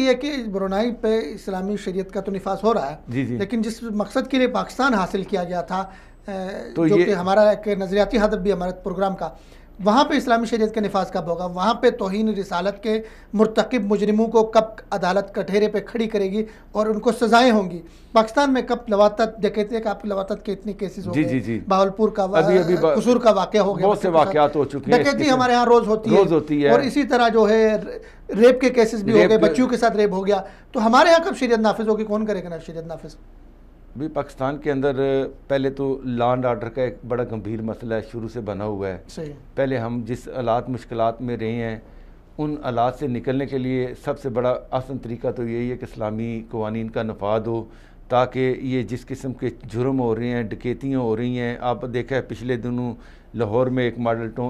یہ ہے کہ برونائی پہ اسلامی شریعت کا تو نفاذ ہو رہا ہے، لیکن جس مقصد کے لیے پاکستان حاصل کیا گیا تھا، جو کہ ہمارا ایک نظریاتی ہدف بھی ہمارے پروگرام کا، وہاں پہ اسلامی شریعت کا نفاذ کب ہوگا؟ وہاں پہ توہین رسالت کے مرتکب مجرموں کو کب عدالت کٹہرے پہ کھڑی کرے گی اور ان کو سزائیں ہوں گی؟ پاکستان میں کب لواطت ڈکیتی کا، آپ لواطت کے اتنے کیسز ہو گئے، بہاولپور کا قصور کا واقعہ ہو گیا، بہت سے واقعات ہو چکے ہیں، ڈکیتی ہمارے ہاں روز ہوتی ہے، اور اسی طرح جو ہے ریپ کے کیسز بھی ہو گئے، بچیوں کے ساتھ ریپ ہو گیا. تو ہمارے ہاں کب شریعت نافذ ہوگی؟ کون کرے گا شریعت نافذ؟ بھی پاکستان کے اندر پہلے تو لا اینڈ آرڈر کا ایک بڑا گمبھیر مسئلہ ہے، شروع سے بنا ہوا ہے. پہلے ہم جس حالات مشکلات میں رہے ہیں ان حالات سے نکلنے کے لیے سب سے بڑا آسان طریقہ تو یہی ہے کہ اسلامی قوانین کا نفاذ ہو، تاکہ یہ جس قسم کے جرم ہو رہے ہیں، ڈکیتیاں ہو رہی ہیں. آپ دیکھا ہے پچھلے دنوں لاہور میں ایک ماڈل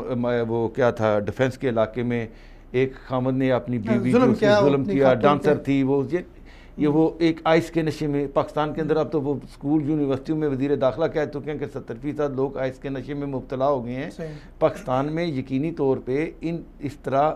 وہ کیا تھا، ڈیفنس کے علاقے میں ایک خامد نے اپنی بیوی جو ظلم کیا، ڈانسر تھی وہ ایک آئس کے نشے میں. پاکستان کے اندر اب تو وہ اسکول یونیورسٹیوں میں وزیر داخلہ کہہ چکے ہیں کہ 70% لوگ آئس کے نشے میں مبتلا ہو گئے ہیں. پاکستان میں یقینی طور پہ اس طرح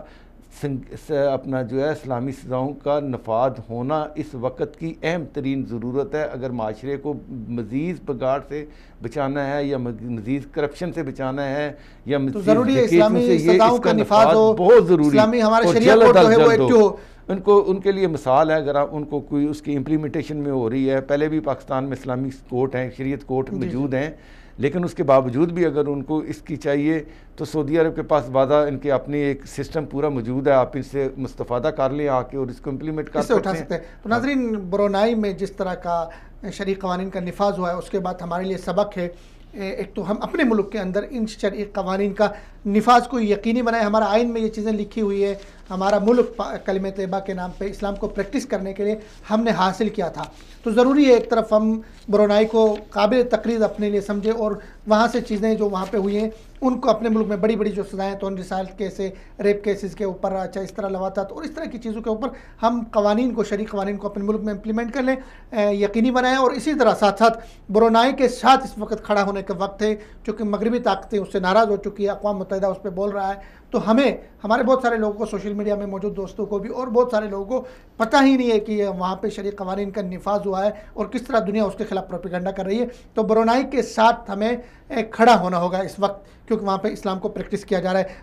اپنا جو ہے اسلامی سزاؤں کا نفاذ ہونا اس وقت کی اہم ترین ضرورت ہے. اگر معاشرے کو مزید بگاڑ سے بچانا ہے یا مزید کرپشن سے بچانا ہے یا ضروری ہے اسلامی سزاؤں کا نفاذ ہو، بہت ضروری ہے. اسلامی ہمارا شریعت کورٹ جو ہے وہ ایکٹیو ہو. ان کے لیے مثال ہے، اگر ان کو کوئی اس کی امپلیمنٹیشن میں ہو رہی ہے. پہلے بھی پاکستان میں اسلامی کورٹ ہیں، شریعت کورٹ موجود ہیں، لیکن اس کے باوجود بھی اگر ان کو اس کی چاہیے تو سعودی عرب کے پاس بعض ان کے اپنی ایک سسٹم پورا موجود ہے. آپ ان سے مستفادہ کر لیں آ کے اور اس کو امپلیمنٹ کر سکتے ہیں. تو ناظرین، برونائی میں جس طرح کا شرعی قوانین کا نفاذ ہوا ہے، اس کے بعد ہمارے لیے سبق ہے ایک تو ہم اپنے ملک کے اندر ان شرعی قوانین کا نفاذ کو یقینی بنائیں. ہمارا آئین میں یہ چیزیں لکھی ہوئی ہے. ہمارا ملک کلمہ طیبہ کے نام پہ اسلام کو پریکٹس کرنے کے لیے ہم نے حاصل کیا تھا. تو ضروری ہے ایک طرف ہم برونائی کو قابل تقریر اپنے لیے سمجھیں اور وہاں سے چیزیں جو وہاں پہ ہوئی ہیں ان کو اپنے ملک میں بڑی بڑی جو سزائیں تو رسالت کیسے، ریپ کیسز کے اوپر، اچھا اس طرح لواطت اور اس طرح کی چیزوں کے اوپر ہم قوانین کو، شرعی قوانین کو اپنے ملک میں امپلیمنٹ کر لیں، یقینی بنائیں. اور اسی طرح ساتھ ساتھ برونائی کے ساتھ اس وقت کھڑا ہونے کا وقت ہے، چونکہ مغربی طاقتیں اس سے ناراض ہو چکی ہے، اقوام متحدہ اس پہ بول رہا ہے. تو ہمارے بہت سارے لوگوں کو، سوشل میڈیا میں موجود دوستوں کو بھی اور بہت سارے لوگوں کو پتہ ہی نہیں ہے کہ وہاں پہ شرعی قوانین کا نفاذ ہوا ہے اور کس طرح دنیا اس کے خلاف پروپیگنڈا کر رہی ہے. تو برونائی کے ساتھ ہمیں کھڑا ہونا ہوگا اس وقت، کیونکہ وہاں پہ اسلام کو پریکٹس کیا جا رہا ہے.